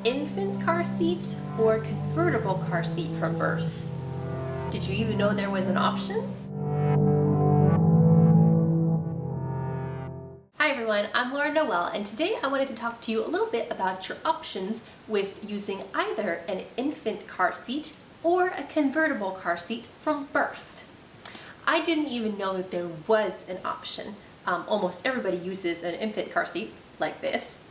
infant car seat or convertible car seat from birth? Did you even know there was an option? Hi everyone, I'm Noelle, and today I wanted to talk to you a little bit about your options with using either an infant car seat or a convertible car seat from birth. I didn't even know that there was an option. Almost everybody uses an infant car seat like this.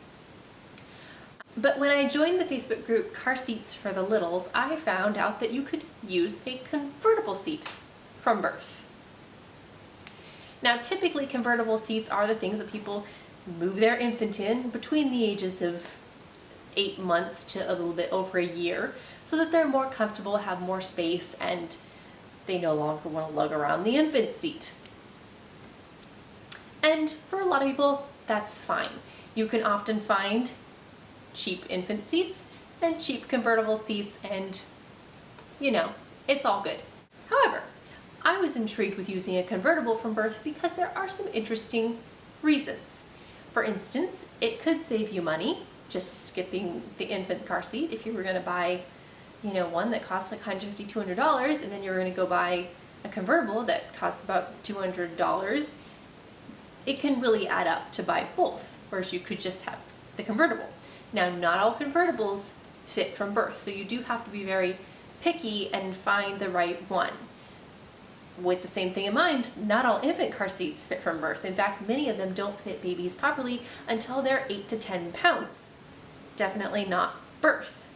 But when I joined the Facebook group Car Seats for the Littles, I found out that you could use a convertible seat from birth. Now, typically convertible seats are the things that people move their infant in between the ages of 8 months to a little bit over a year so that they're more comfortable, have more space, and they no longer want to lug around the infant seat. And for a lot of people, that's fine. You can often find cheap infant seats and cheap convertible seats, and it's all good. However, I was intrigued with using a convertible from birth because there are some interesting reasons. For instance, it could save you money just skipping the infant car seat. If you were going to buy one that costs like $150, $200, and then you were going to go buy a convertible that costs about $200, it can really add up to buy both, whereas you could just have the convertible. Now, not all convertibles fit from birth, so you do have to be very picky and find the right one. With the same thing in mind, not all infant car seats fit from birth. In fact, many of them don't fit babies properly until they're 8 to 10 pounds. Definitely not birth.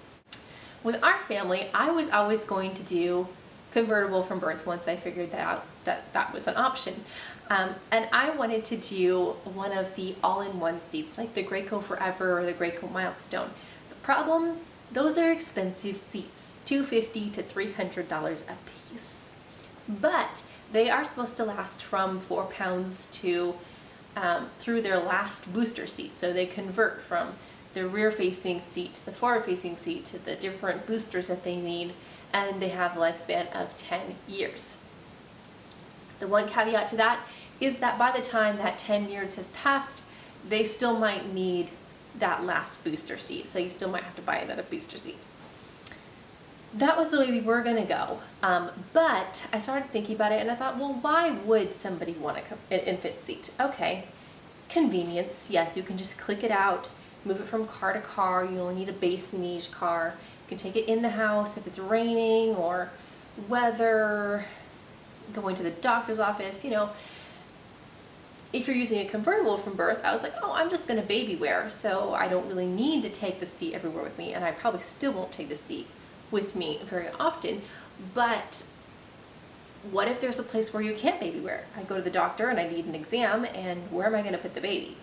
With our family, I was always going to do convertible from birth once I figured out that was an option. And I wanted to do one of the all-in-one seats, like the Graco Forever or the Graco Milestone. The problem, those are expensive seats, $250 to $300 a piece. But they are supposed to last from 4 pounds to through their last booster seat. So they convert from the rear-facing seat to the forward-facing seat to the different boosters that they need, and they have a lifespan of 10 years. The one caveat to that is that by the time that 10 years has passed, they still might need that last booster seat, so you still might have to buy another booster seat. That was the way we were going to go, but I started thinking about it and I thought, well, why would somebody want an infant seat? Okay, convenience, yes, you can just click it out, move it from car to car. You only need a base in each car. You can take it in the house if it's raining or weather, going to the doctor's office. If you're using a convertible from birth, I was like, oh, I'm just going to baby wear, so I don't really need to take the seat everywhere with me, and I probably still won't take the seat with me very often. But what if there's a place where you can't baby wear? I go to the doctor and I need an exam, and where am I going to put the baby?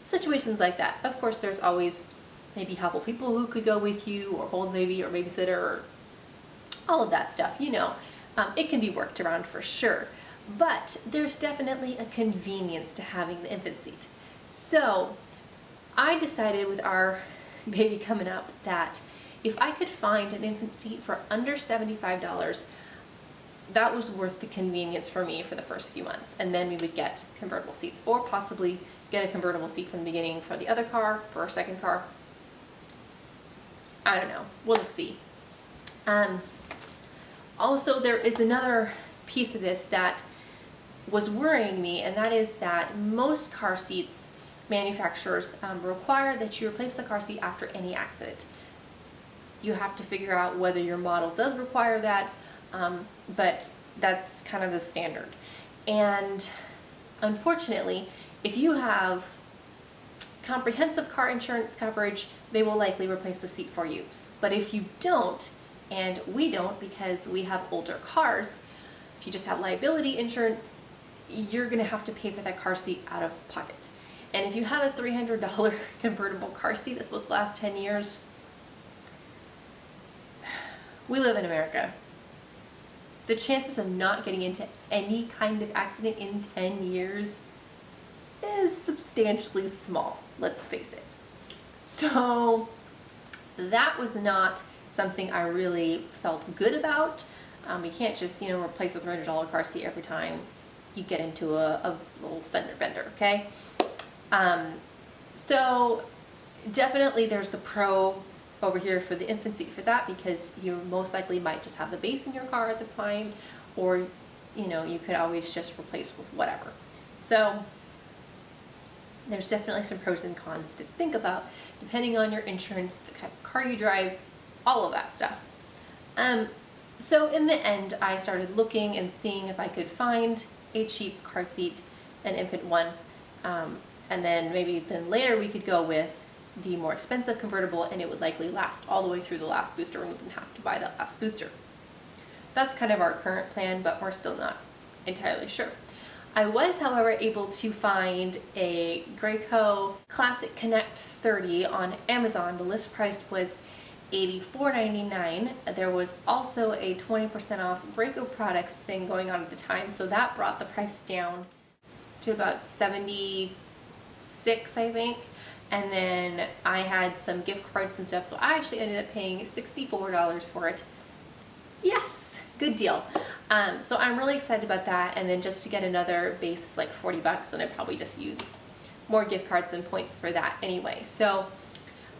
Situations like that. Of course, there's always maybe helpful people who could go with you or hold baby or babysitter or all of that stuff. It can be worked around for sure. But there's definitely a convenience to having the infant seat. So I decided with our baby coming up that if I could find an infant seat for under $75, that was worth the convenience for me for the first few months. And then we would get convertible seats, or possibly get a convertible seat from the beginning for the other car, for our second car. I don't know. We'll see. Also, there is another piece of this that was worrying me, and that is that most car seats manufacturers require that you replace the car seat after any accident. You have to figure out whether your model does require that, but that's kind of the standard. And unfortunately, if you have comprehensive car insurance coverage, they will likely replace the seat for you. But if you don't, and we don't because we have older cars, if you just have liability insurance, you're going to have to pay for that car seat out of pocket. And if you have a $300 convertible car seat that's supposed to last 10 years, we live in America. The chances of not getting into any kind of accident in 10 years is substantially small, let's face it. So that was not something I really felt good about. You can't just, replace a $300 car seat every time you get into a little fender bender, okay? So Definitely there's the pro over here for the infant seat for that, because you most likely might just have the base in your car at the time, or you know, you could always just replace with whatever. So there's definitely some pros and cons to think about depending on your insurance, the kind of car you drive, all of that stuff. So in the end, I started looking and seeing if I could find a cheap car seat, an infant one, and then later we could go with the more expensive convertible, and it would likely last all the way through the last booster and we wouldn't have to buy that last booster. That's kind of our current plan, but we're still not entirely sure. I was, however, able to find a Graco Classic Connect 30 on Amazon. The list price was $84.99. There was also a 20% off Graco products thing going on at the time, so that brought the price down to about $76, I think. And then I had some gift cards and stuff, so I actually ended up paying $64 for it. Yes, good deal. So I'm really excited about that, and then just to get another base is like 40 bucks, and I'd probably just use more gift cards and points for that anyway. So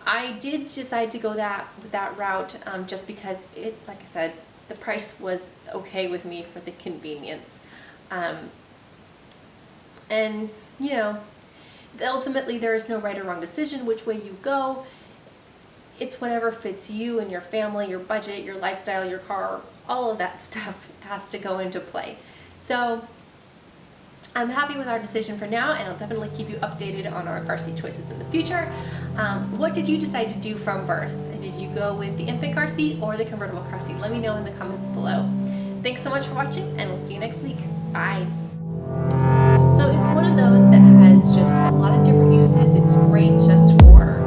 I did decide to go with that route, just because it, like I said, the price was okay with me for the convenience. And you know, ultimately there is no right or wrong decision which way you go. It's whatever fits you and your family, your budget, your lifestyle, your car, all of that stuff has to go into play. So I'm happy with our decision for now, and I'll definitely keep you updated on our car seat choices in the future. What did you decide to do from birth? Did you go with the infant car seat or the convertible car seat? Let me know in the comments below. Thanks so much for watching, and we'll see you next week. Bye. So it's one of those that has just a lot of different uses. It's great just for